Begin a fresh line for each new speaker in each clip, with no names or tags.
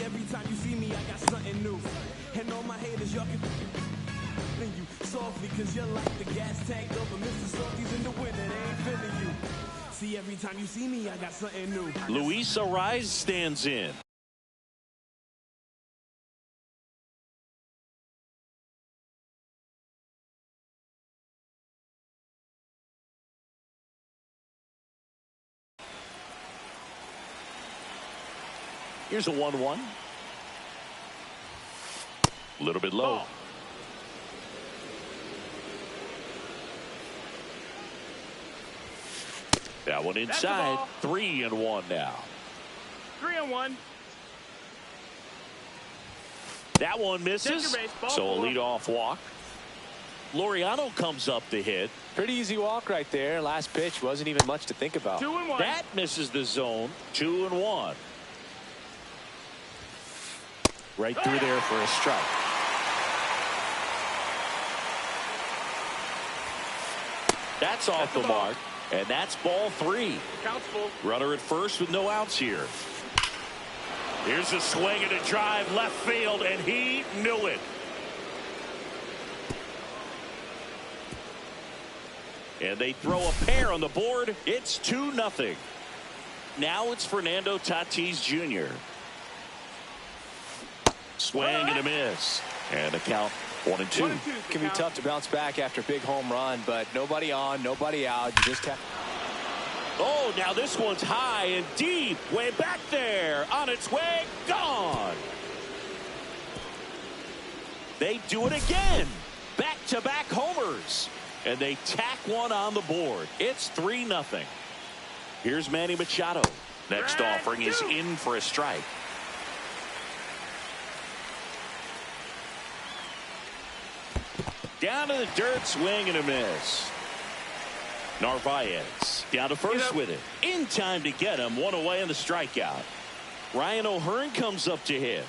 Every time you see me, I got something new. And all my haters, y'all can you softly, cause you're like the gas tank over Mr. Salty's in the winter, they ain't feeling you. See, every time you see me, I got something new.
Luis Arraez stands in. Here's a 1-1. A little bit low. That one inside. 3-1 now.
3-1.
That one misses. So a leadoff walk. Laureano comes up to hit.
Pretty easy walk right there. Last pitch wasn't even much to think about.
2-1.
That misses the zone. 2-1. Right through there for a strike. That's off the mark. And that's ball 3.
Count's full.
Runner at first with no outs here. Here's a swing and a drive left field, and he knew it. And they throw a pair on the board. It's 2-0. Now it's Fernando Tatis Jr. Swing and a miss. And the count 1-2.
Can be tough to bounce back after a big home run, but nobody on, nobody out. You just have.
Oh, now this one's high and deep. Way back there. On its way. Gone. They do it again. Back-to-back homers. And they tack one on the board. It's 3-0. Here's Manny Machado. Next offering is in for a strike. Down to the dirt, swing and a miss. Narvaez down to first with it. In time to get him. One away on the strikeout. Ryan O'Hearn comes up to hit.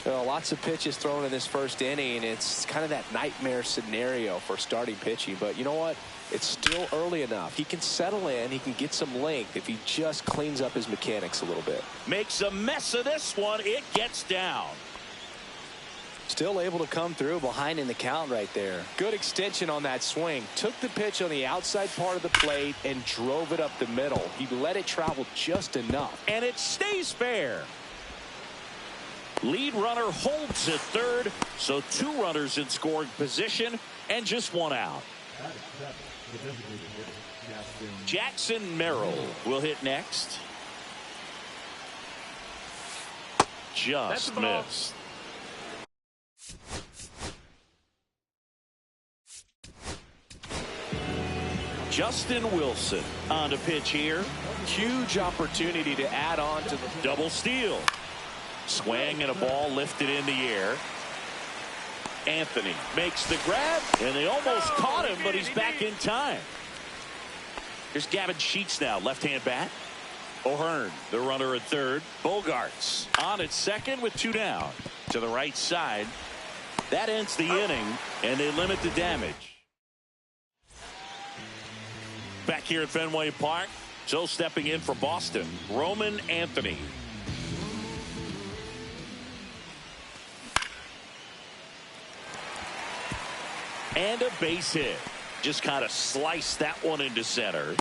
Well, lots of pitches thrown in this first inning. It's kind of that nightmare scenario for starting pitching. But you know what? It's still early enough. He can settle in. He can get some length if he just cleans up his mechanics a little bit.
Makes a mess of this one. It gets down.
Still able to come through behind in the count right there. Good extension on that swing. Took the pitch on the outside part of the plate and drove it up the middle. He let it travel just enough.
And it stays fair. Lead runner holds at third. So 2 runners in scoring position and just 1 out. Jackson Merrill will hit next. Just missed. Justin Wilson on to pitch here.
Huge opportunity to add on to the
double steal. Swing and a ball lifted in the air. Anthony makes the grab, and they almost caught him, but he's back in time. Here's Gavin Sheets now, left-hand bat. O'Hearn, the runner at third. Bogarts on at second with 2 down. To the right side. That ends the inning, and they limit the damage. Back here at Fenway Park, so stepping in for Boston, Roman Anthony. And a base hit. Just kind of sliced that one into center.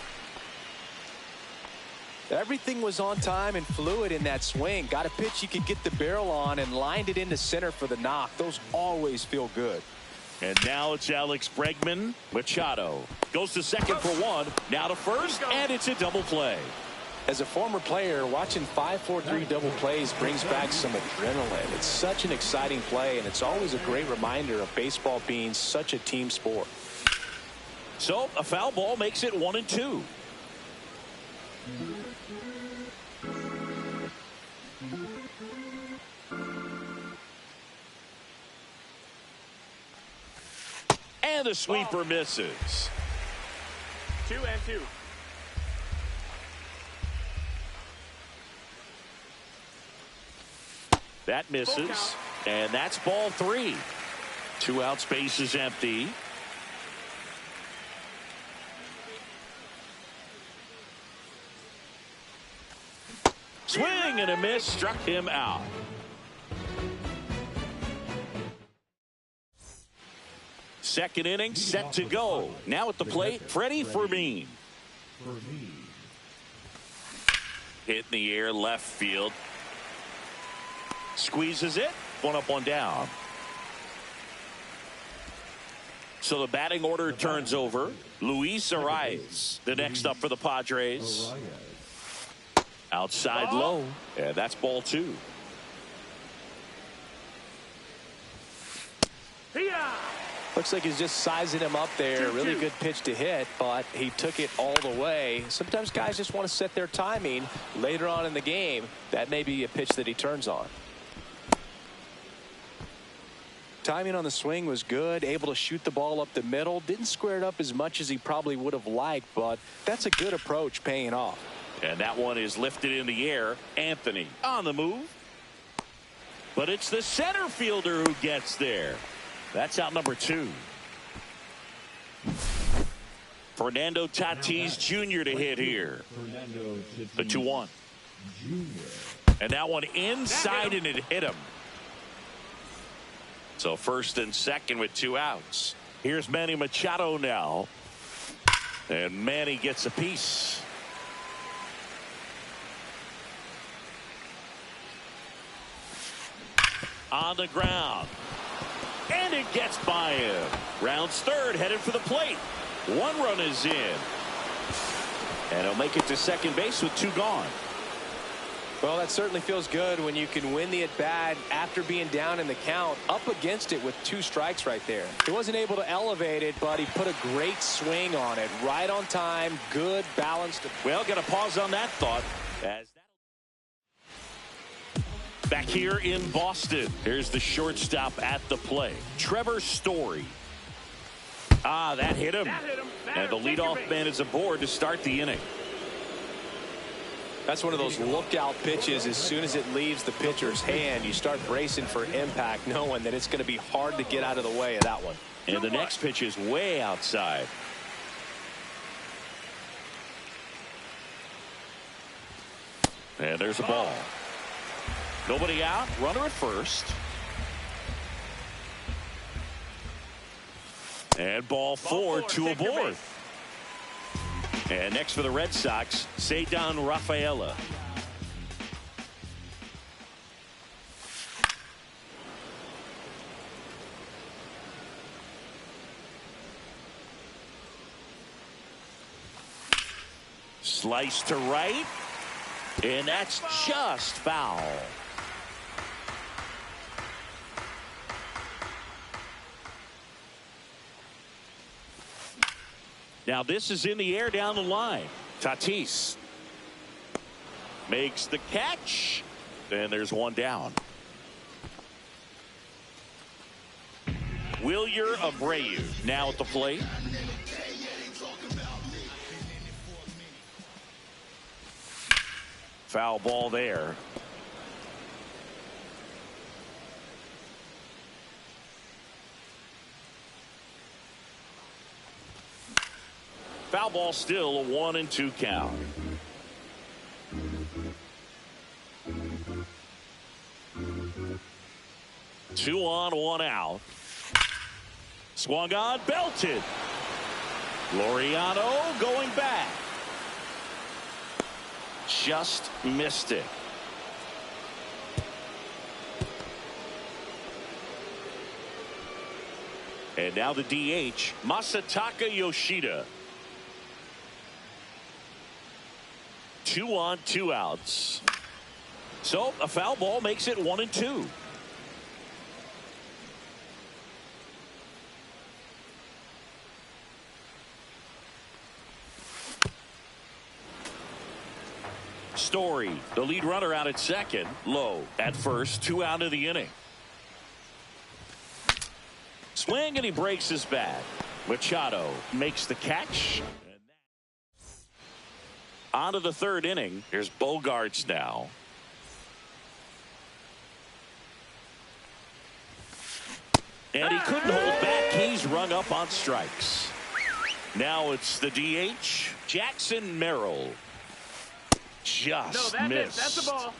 Everything was on time and fluid in that swing. Got a pitch you could get the barrel on and lined it into center for the knock. Those always feel good.
And now it's Alex Bregman. Machado goes to second for 1. Now to first, and it's a double play.
As a former player, watching 5-4-3 double plays brings back some adrenaline. It's such an exciting play, and it's always a great reminder of baseball being such a team sport.
So a foul ball makes it 1-2. And the sweeper misses.
2-2.
That misses. And that's ball 3. 2 outs, base is empty. Swing and a miss, struck him out. Second inning set to go. Now at the plate, Freddie Fermin. Hit in the air, left field. Squeezes it. 1 up, 1 down. So the batting order turns over. Luis Arraez, the next up for the Padres. Outside low. Yeah, that's ball 2.
Looks like he's just sizing him up there. Really good pitch to hit, but he took it all the way. Sometimes guys just want to set their timing later on in the game. That may be a pitch that he turns on. Timing on the swing was good, able to shoot the ball up the middle. Didn't square it up as much as he probably would have liked, but that's a good approach, paying off.
And that one is lifted in the air. Anthony on the move. But it's the center fielder who gets there. That's out number 2. Fernando Tatis Jr. to hit here. The 2-1. And that one inside, and it hit him. So first and second with 2 outs. Here's Manny Machado now. And Manny gets a piece. On the ground. And it gets by him. Rounds third, headed for the plate. 1 run is in. And he'll make it to second base with 2 gone.
Well, that certainly feels good when you can win the at-bat after being down in the count, up against it with 2 strikes right there. He wasn't able to elevate it, but he put a great swing on it. Right on time, good, balanced.
Well, got to pause on that thought. Back here in Boston, here's the shortstop at the plate, Trevor Story. That hit him. And the leadoff man is aboard to start the inning.
That's one of those lookout pitches. As soon as it leaves the pitcher's hand, you start bracing for impact, knowing that it's going to be hard to get out of the way of that one.
And the next pitch is way outside. And there's a ball. Nobody out. Runner at first. And ball 4, 2 aboard. And next for the Red Sox, Ceddanne Rafaela. Slice to right. And that's just foul. Now this is in the air down the line. Tatis makes the catch. And there's 1 down. Wilyer Abreu now at the plate. Foul ball there. Foul ball, still a 1-2 count. Two on, 1 out. Swung on, belted. Laureano going back. Just missed it. And now the DH, Masataka Yoshida. 2 on, 2 outs. So a foul ball makes it 1-2. Story, the lead runner, out at second. Low at first, 2 out of the inning. swing, and he breaks his bat. Machado makes the catch. On to the third inning. Here's Bogaerts now. And he couldn't hold back. He's rung up on strikes. Now it's the DH, Jackson Merrill. Just missed.
That's the ball.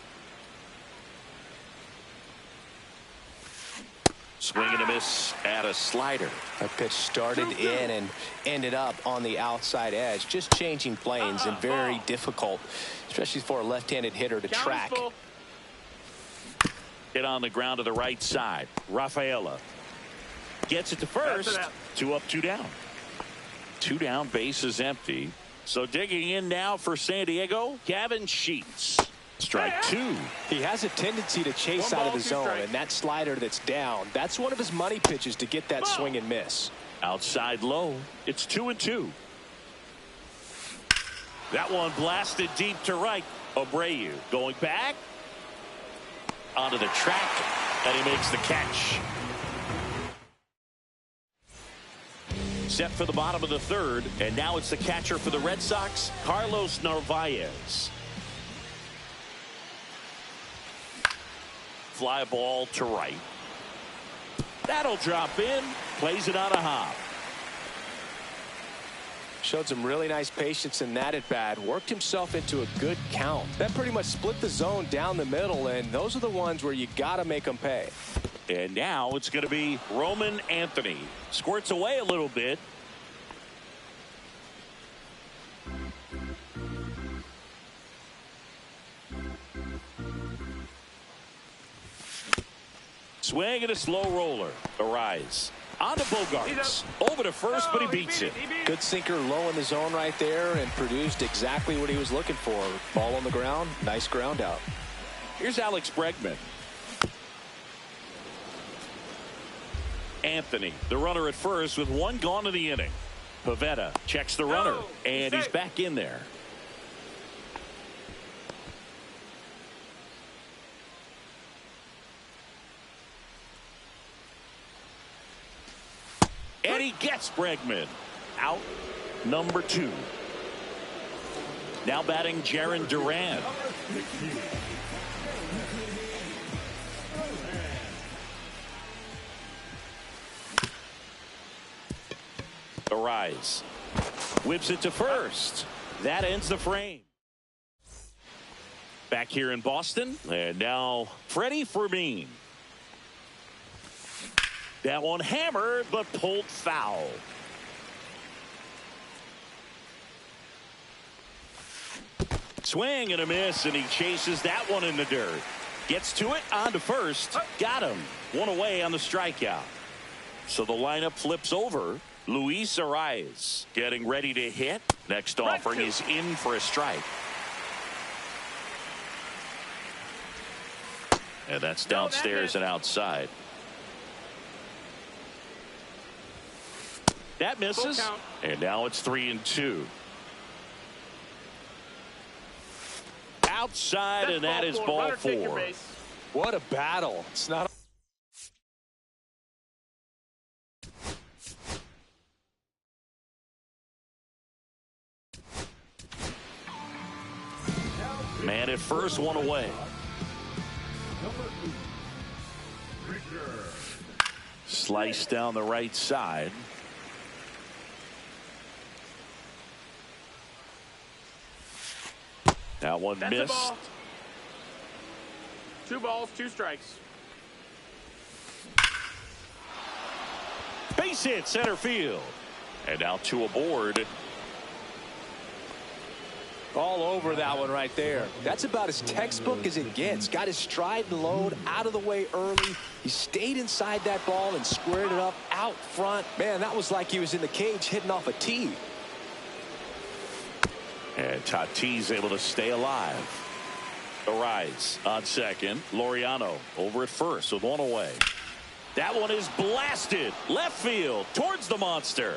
Swing and a miss at a slider.
That pitch started in and ended up on the outside edge. Just changing planes and very difficult, especially for a left-handed hitter to track.
Hit on the ground to the right side. Rafaela gets it to first. 2 up, 2 down. 2 down, base is empty. So digging in now for San Diego, Gavin Sheets. Strike 2.
He has a tendency to chase out of the zone, and that slider that's down, that's one of his money pitches to get that swing and miss.
Outside low. It's 2-2. That one blasted deep to right. Abreu going back onto the track, and he makes the catch. Set for the bottom of the third, and now it's the catcher for the Red Sox, Carlos Narvaez. Fly ball to right. That'll drop in. Plays it on a hop.
Showed some really nice patience in that at bat. Worked himself into a good count. That pretty much split the zone down the middle, and those are the ones where you got to make them pay.
And now it's going to be Roman Anthony. Squirts away a little bit. Swing and a slow roller. Arise. On to Bogaerts. Over to first, but he beats it.
Good sinker low in the zone right there and produced exactly what he was looking for. Ball on the ground. Nice ground out.
Here's Alex Bregman. Anthony, the runner at first with 1 gone in the inning. Pivetta checks the runner, and he's back in there. And he gets Bregman out. Number 2. Now batting Jarren Duran. Arise. Whips it to first. That ends the frame. Back here in Boston. And now Freddie Fermin. That one hammered, but pulled foul. Swing and a miss, and he chases that one in the dirt. Gets to it, on to first. Got him. 1 away on the strikeout. So the lineup flips over. Luis Arraez getting ready to hit. Next offering is in for a strike. And that's downstairs and outside. That misses. And now it's 3-2. Outside, and that is ball 4.
What a battle. It's not.
Man at first, 1 away. Slice down the right side. That one missed.
Ball. 2 balls, 2 strikes.
Base hit center field. And now 2 aboard.
All over that one right there. That's about as textbook as it gets. Got his stride and load out of the way early. He stayed inside that ball and squared it up out front. Man, that was like he was in the cage hitting off a tee.
And Tatis able to stay alive. Arise on second. Laureano over at first with 1 away. That one is blasted left field towards the monster.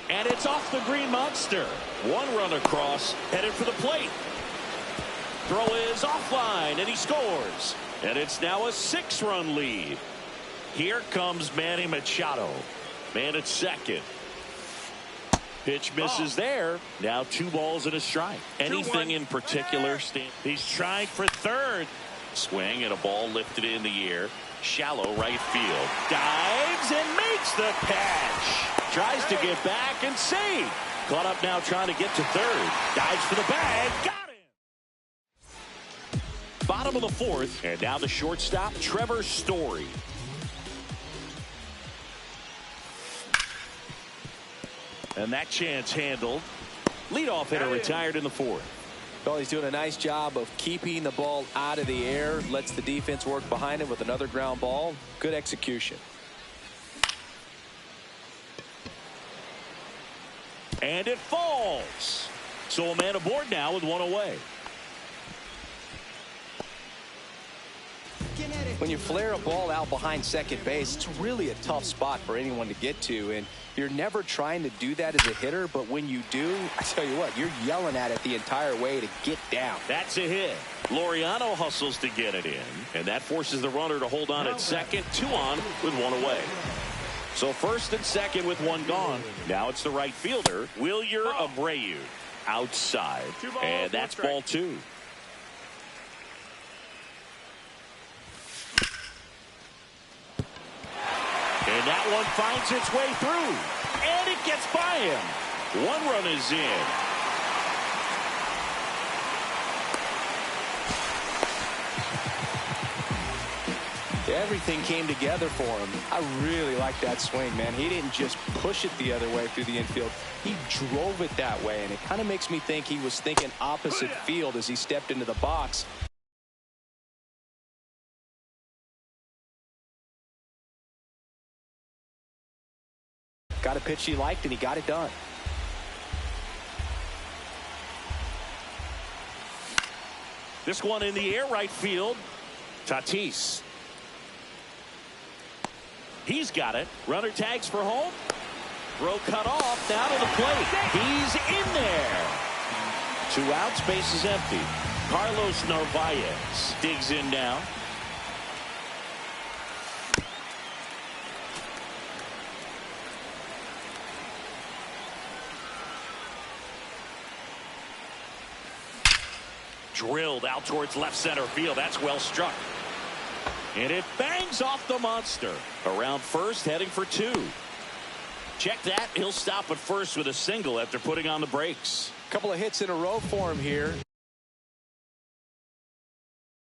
And it's off the green monster. 1 run across, headed for the plate. Throw is offline, and he scores. And it's now a 6-run lead. Here comes Manny Machado. Man at second. Pitch misses there. Now 2 balls and a strike. Anything in particular? He's trying for third. Swing and a ball lifted in the air. Shallow right field. Dives and makes the catch. Tries to get back and save. Caught up now trying to get to third. Dives for the bag. Got him. Bottom of the 4th. And now the shortstop, Trevor Story. And that chance handled. Leadoff hitter retired in the 4th.
Well, he's doing a nice job of keeping the ball out of the air. Lets the defense work behind it with another ground ball. Good execution.
And it falls. So a man aboard now with 1 away.
When you flare a ball out behind second base, it's really a tough spot for anyone to get to, and you're never trying to do that as a hitter, but when you do, I tell you what, you're yelling at it the entire way to get down.
That's a hit. Laureano hustles to get it in, and that forces the runner to hold on at second. 2 on with 1 away. So first and second with 1 gone. Now it's the right fielder, Wilyer Abreu, outside, and that's ball 2. And that one finds its way through. And it gets by him. 1 run is in.
Everything came together for him. I really like that swing, man. He didn't just push it the other way through the infield. He drove it that way, and it kind of makes me think he was thinking opposite field as he stepped into the box. Got a pitch he liked, and he got it done.
This one in the air, right field. Tatis. He's got it. Runner tags for home. Throw cut off. Down to the plate. He's in there. 2 outs. Base is empty. Carlos Narvaez digs in now. Drilled out towards left center field. That's well struck. And it bangs off the monster. Around first, heading for 2. Check that. He'll stop at first with a single after putting on the brakes.
A couple of hits in a row for him here.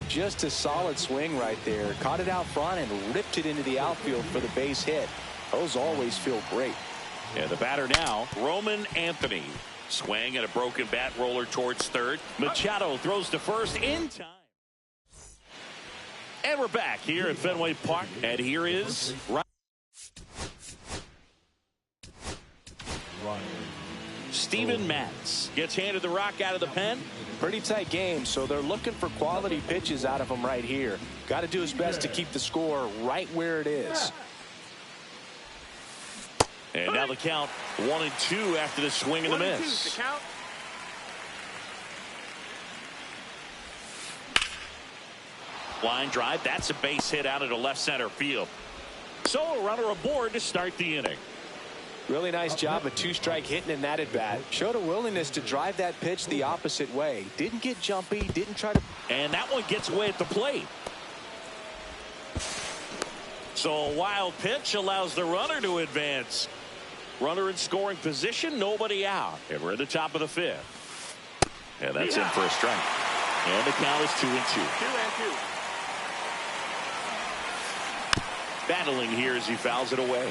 Just a solid swing right there. Caught it out front and ripped it into the outfield for the base hit. Those always feel great.
And the batter now, Roman Anthony. Swing and a broken bat roller towards third. Machado throws to first in time. And we're back here at Fenway Park. And here is Steven Matz gets handed the rock out of the pen.
Pretty tight game, so they're looking for quality pitches out of him right here. Got to do his best to keep the score right where it is.
And now the count 1-2 after the swing and the miss. Line drive. That's a base hit out into left center field. So a runner aboard to start the inning.
Really nice job of 2-strike hitting in that at bat. Showed a willingness to drive that pitch the opposite way. Didn't get jumpy. Didn't try to.
And that one gets away at the plate. So a wild pitch allows the runner to advance. Runner in scoring position, nobody out. And we're at the top of the 5th. And that's in for a strike. And the count is 2-2.
2-2.
Battling here as he fouls it away.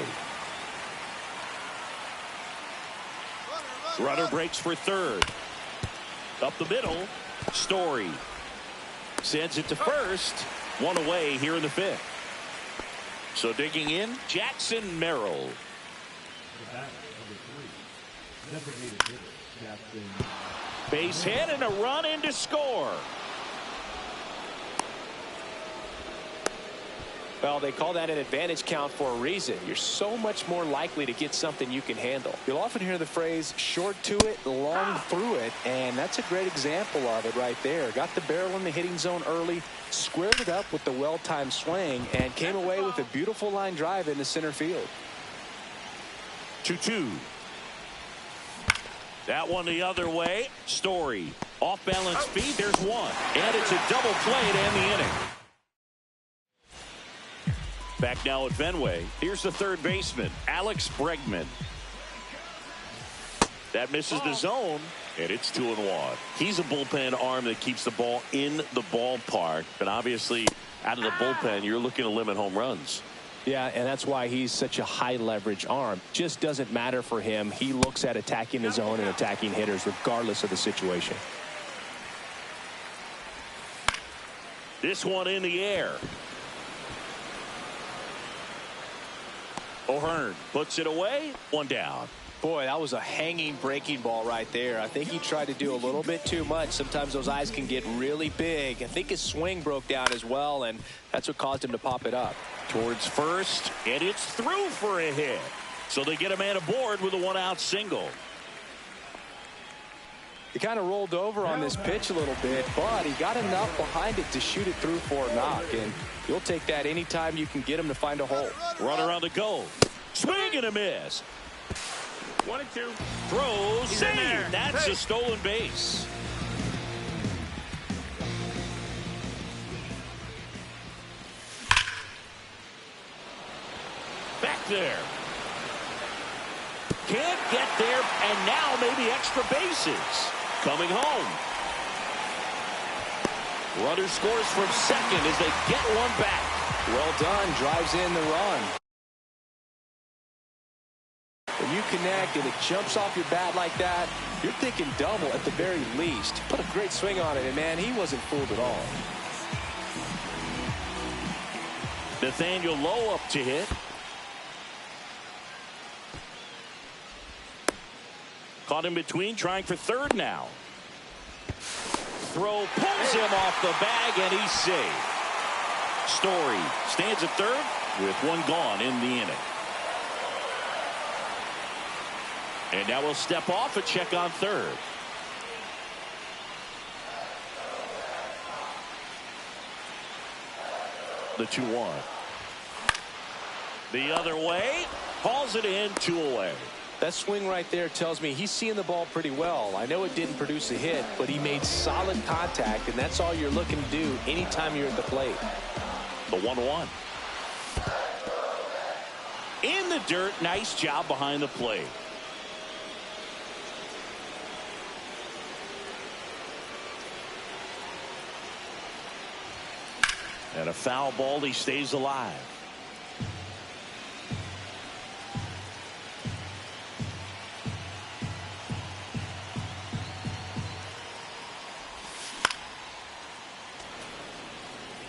Runner breaks for third. Up the middle. Story sends it to first. 1 away here in the 5th. So digging in, Jackson Merrill. Base hit and a run in to score.
Well, they call that an advantage count for a reason. You're so much more likely to get something you can handle. You'll often hear the phrase short to it, long through it, and that's a great example of it right there. Got the barrel in the hitting zone early, squared it up with the well-timed swing, and came away with a beautiful line drive into center field.
2-2. That one the other way. Story. Off-balance speed. There's one. And it's a double play to end the inning. Back now at Fenway. Here's the third baseman, Alex Bregman. That misses the zone, and it's 2-1. He's a bullpen arm that keeps the ball in the ballpark. But obviously, out of the bullpen, you're looking to limit home runs.
Yeah, and that's why he's such a high leverage arm. Just doesn't matter for him. He looks at attacking the zone and attacking hitters regardless of the situation.
This one in the air. O'Hearn puts it away. One down.
Boy, that was a hanging breaking ball right there. I think he tried to do a little bit too much. Sometimes those eyes can get really big. I think his swing broke down as well, and that's what caused him to pop it up.
Towards first, and it's through for a hit. So they get a man aboard with a one-out single.
He kind of rolled over on this pitch a little bit, but he got enough behind it to shoot it through for a knock, and you'll take that anytime you can get him to find a hole.
Runner on the go. Swing and a miss.
1-2.
Throws.
He's in there.
That's a stolen base. Back there. Can't get there, and now maybe extra bases. Coming home. Runner scores from second as they get one back.
Well done. Drives in the run. When you connect and it jumps off your bat like that, you're thinking double at the very least. Put a great swing on it, and man, he wasn't fooled at all.
Nathaniel Lowe up to hit. Caught in between, trying for third now. Throw pulls him off the bag, and he's safe. Story stands at third with one gone in the inning. And now we'll step off and check on third. The 2-1. The other way. Hauls it in, 2 away.
That swing right there tells me he's seeing the ball pretty well. I know it didn't produce a hit, but he made solid contact, and that's all you're looking to do anytime you're at the plate.
The 1-1. In the dirt. Nice job behind the plate. And a foul ball. He stays alive.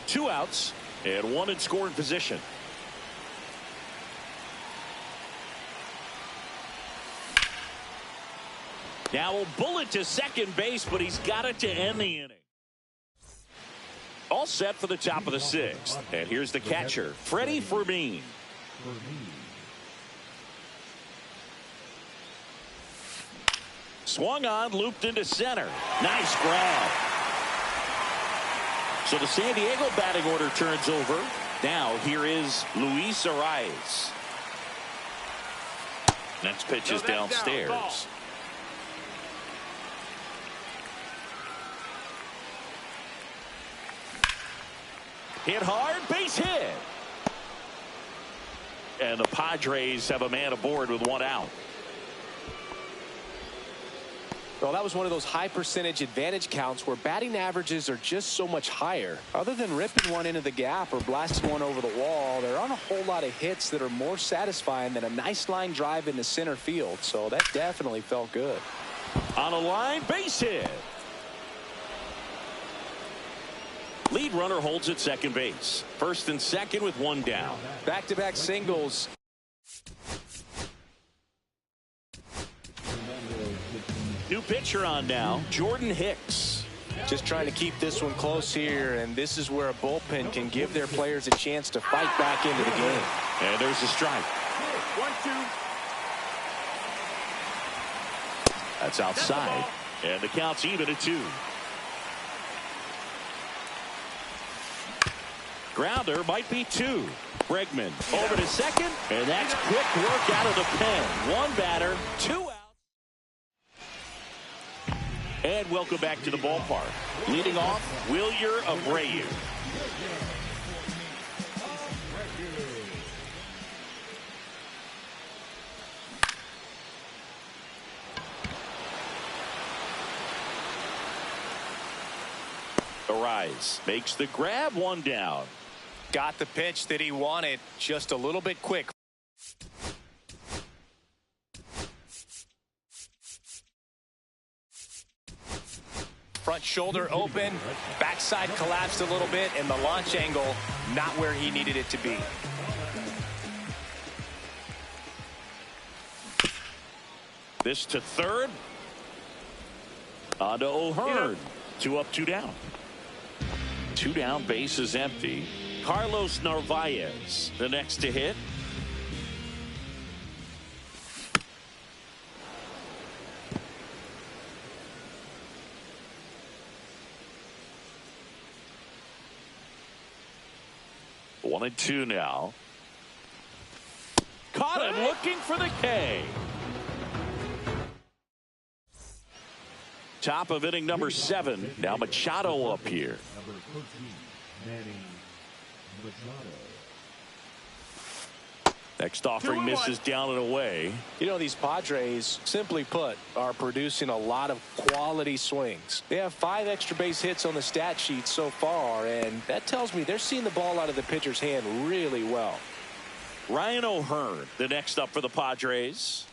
Two outs and one in scoring position. Now a bullet to second base, but he's got it to end the inning. All set for the top of the 6th. And here's the catcher, Freddie Fermin. Swung on, looped into center. Nice grab. So the San Diego batting order turns over. Now here is Luis Arraez. Next pitch is downstairs. Hit hard, base hit. And the Padres have a man aboard with one out.
Well, that was one of those high percentage advantage counts where batting averages are just so much higher. Other than ripping one into the gap or blasting one over the wall, there aren't a whole lot of hits that are more satisfying than a nice line drive into center field. So that definitely felt good.
On a line, base hit. Lead runner holds at second base. First and second with one down.
Back-to-back singles.
New pitcher on now, Jordan Hicks.
Just trying to keep this one close here, and this is where a bullpen can give their players a chance to fight back into the game.
And there's a strike.
1-2.
That's outside. And the count's even at 2. Grounder might be 2. Bregman over to second, and that's quick work out of the pen. 1 batter, 2 outs. And welcome back to the ballpark. Leading off, Wilyer Abreu. Arise makes the grab, 1 down.
Got the pitch that he wanted, just a little bit quick. Front shoulder open, backside collapsed a little bit, and the launch angle not where he needed it to be.
This to third. On to O'Hearn. 2 up, 2 down. 2 down, base is empty. Carlos Narvaez, the next to hit. One and 2 now. Caught him looking for the K. Top of inning number 7. Now Machado up here.
Number 14, Manny Machado.
Next offering misses down and away.
You know, these Padres, simply put, are producing a lot of quality swings. They have 5 extra base hits on the stat sheet so far, and that tells me they're seeing the ball out of the pitcher's hand really well.
Ryan O'Hearn, the next up for the Padres.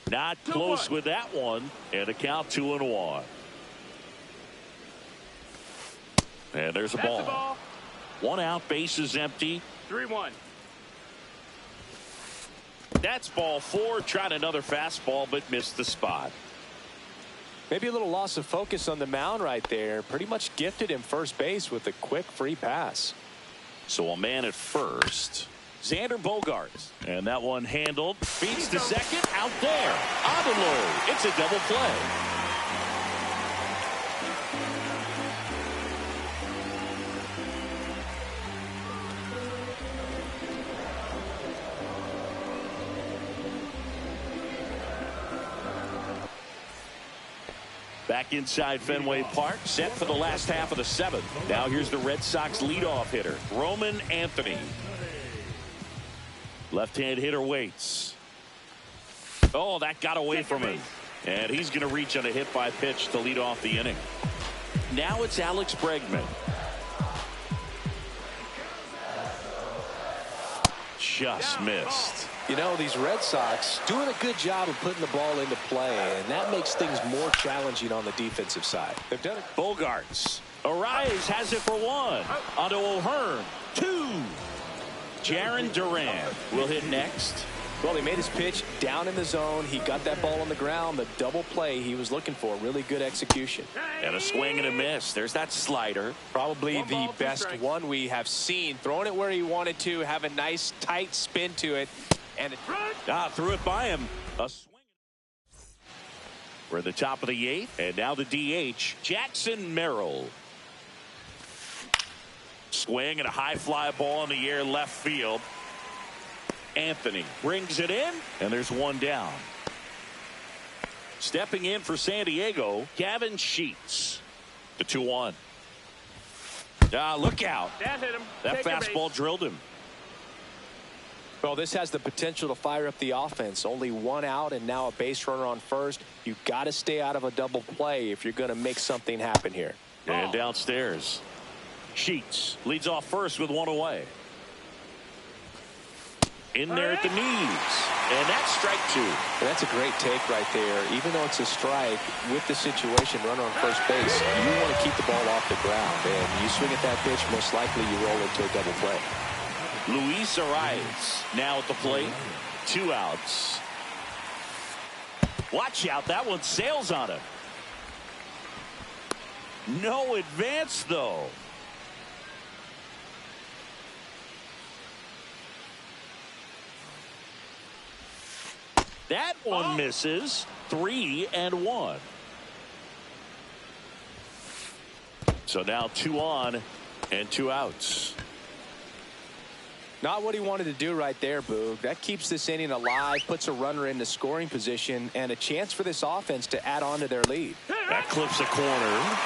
Not close with that one, and a count 2-1. And there's a ball. 1 out, base is empty.
3-1.
That's ball 4. Tried another fastball, but missed the spot.
Maybe a little loss of focus on the mound right there. Pretty much gifted him first base with a quick free pass.
So a man at first. Xander Bogaerts. And that one handled. Beats to second. Out there. Adelou. It's a double play. Back inside Fenway Park, set for the last half of the 7th. Now here's the Red Sox leadoff hitter, Roman Anthony. Left-hand hitter waits. Oh, that got away from him. And he's going to reach on a hit-by-pitch to lead off the inning. Now it's Alex Bregman. Just missed.
You know, these Red Sox doing a good job of putting the ball into play, and that makes things more challenging on the defensive side. They've done it.
Bogaerts. Arise has it for 1. Onto O'Hearn. 2. Jaron Duran will hit next.
Well, he made his pitch down in the zone. He got that ball on the ground. The double play he was looking for. Really good execution.
And a swing and a miss. There's that slider.
Probably the best one we have seen. Throwing it where he wanted to. Have a nice tight spin to it. And
threw it by him. A swing. We're at the top of the 8th. And now the DH, Jackson Merrill. Swing and a high fly ball in the air left field. Anthony brings it in, and there's 1 down. Stepping in for San Diego, Gavin Sheets. The 2-1. Look out.
That hit him.
That fastball drilled him.
Well, this has the potential to fire up the offense. Only 1 out and now a base runner on first. You've got to stay out of a double play if you're going to make something happen here.
And downstairs, Sheets leads off first with 1 away. In there at the knees. And that's strike 2.
And that's a great take right there. Even though it's a strike, with the situation, runner on first base, you want to keep the ball off the ground. And you swing at that pitch, most likely you roll into a double play.
Luis Arias now at the plate. 2 outs. Watch out. That one sails on him. No advance, though. That one misses. 3-1. So now 2 on and 2 outs.
Not what he wanted to do right there, Boog. That keeps this inning alive, puts a runner into scoring position, and a chance for this offense to add on to their lead.
That clips a corner.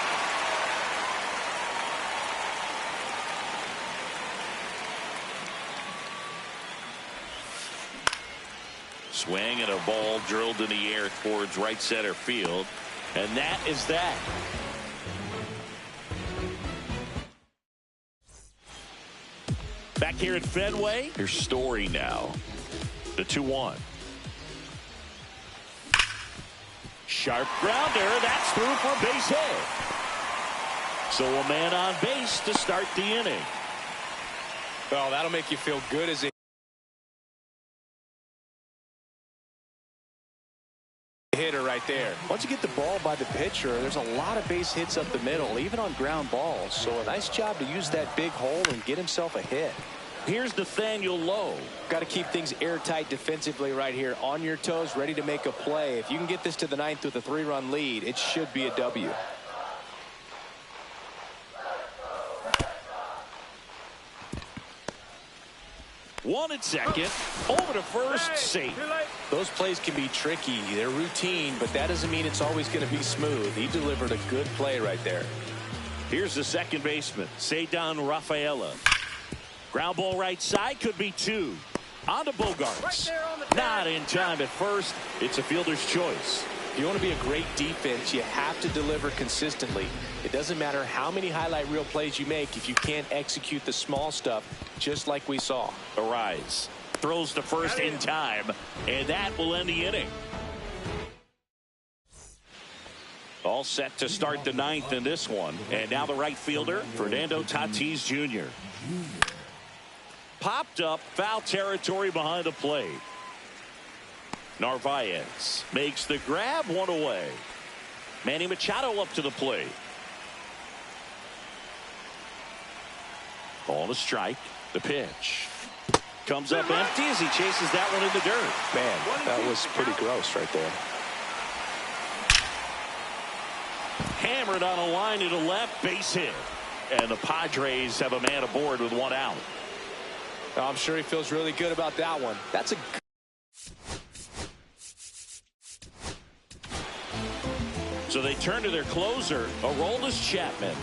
Swing and a ball drilled in the air towards right center field. And that is that. Back here at Fenway, here's Story now. The 2-1. Sharp grounder. That's through for a base hit. So a man on base to start the inning.
Well, that'll make you feel good as a hitter right there. Once you get the ball by the pitcher, there's a lot of base hits up the middle, even on ground balls. So a nice job to use that big hole and get himself a hit.
Here's Nathaniel Lowe.
Got to keep things airtight defensively right here, on your toes, ready to make a play. If you can get this to the 9th with a 3-run lead, it should be a W.
One at second, over to first, safe.
Those plays can be tricky. They're routine, but that doesn't mean it's always going to be smooth. He delivered a good play right there.
Here's the second baseman, Ceddanne Rafaela. Ground ball right side, could be 2. On to Bogaerts. Not in time at first. It's a fielder's choice.
If you want to be a great defense, you have to deliver consistently. It doesn't matter how many highlight reel plays you make if you can't execute the small stuff, just like we saw.
Arise. Throws to first in time, and that will end the inning. All set to start the 9th in this one. And now the right fielder, Fernando Tatis Jr. Popped up, foul territory behind the plate. Narvaez makes the grab, 1 away. Manny Machado up to the plate. Ball to strike. The pitch comes up empty as he chases that one in the dirt.
Man, that was pretty gross right there.
Hammered on a line to the left, base hit. And the Padres have a man aboard with 1 out.
I'm sure he feels really good about that one. That's a
So they turn to their closer, Aroldis Chapman.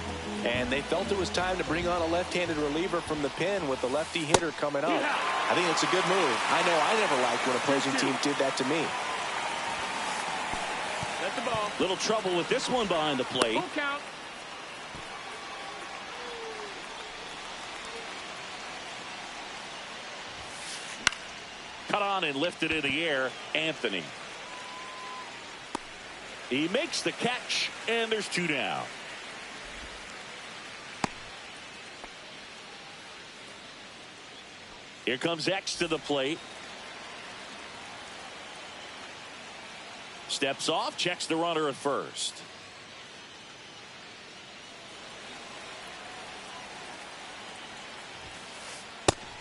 And they felt it was time to bring on a left-handed reliever from the pen with the lefty hitter coming up. I think it's a good move. I know I never liked when opposing teams did that to me.
Let the ball.
Little trouble with this one behind the plate.
Full count.
Cut on and lifted in the air, Anthony. He makes the catch, and there's 2 down. Here comes X to the plate. Steps off, checks the runner at first.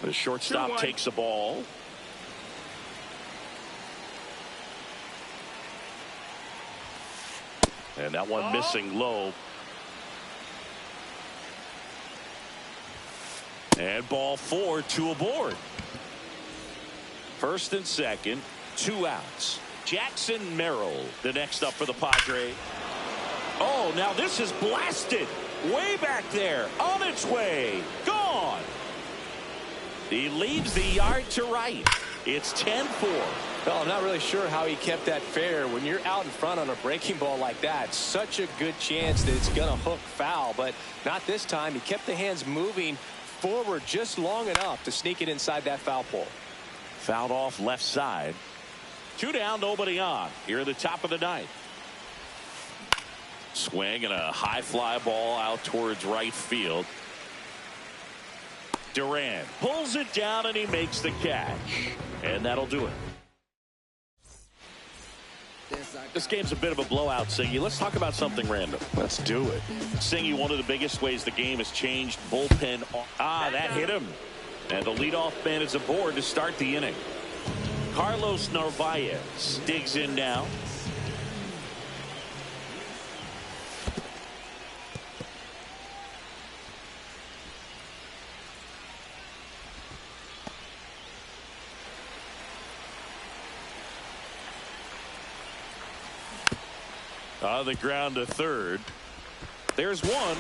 The shortstop takes the ball. And that one missing low. And ball 4, 2 aboard. First and second, 2 outs. Jackson Merrill, the next up for the Padres. Oh, now this is blasted. Way back there, on its way, gone. He leaves the yard to right. It's 10-4.
Well, I'm not really sure how he kept that fair. When you're out in front on a breaking ball like that, such a good chance that it's going to hook foul, but not this time. He kept the hands moving forward just long enough to sneak it inside that foul pole.
Fouled off left side. 2 down, nobody on. Here at the top of the 9th. Swing and a high fly ball out towards right field. Duran pulls it down and he makes the catch. And that'll do it. This game's a bit of a blowout, Singy. Let's talk about something random.
Let's do it.
Singy, one of the biggest ways the game has changed, bullpen. That hit him. And the leadoff man is aboard to start the inning. Carlos Narvaez digs in now. On the ground to third. There's one.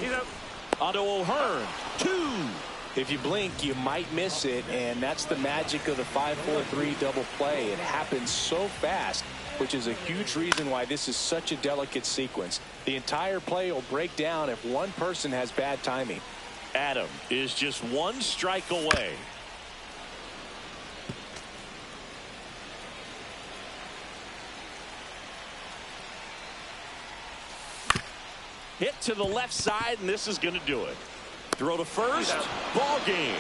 Onto O'Hearn. 2.
If you blink, you might miss it, and that's the magic of the 5-4-3 double play. It happens so fast, which is a huge reason why this is such a delicate sequence. The entire play will break down if one person has bad timing.
Adam is just one strike away. Hit to the left side, and this is going to do it. Throw to first, ball game.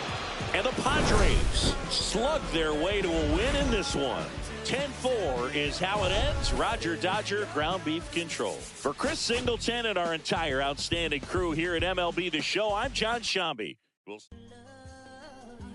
And the Padres slug their way to a win in this one. 10-4 is how it ends. Roger Dodger, ground beef control. For Chris Singleton and our entire outstanding crew here at MLB The Show, I'm John Shambi. We'll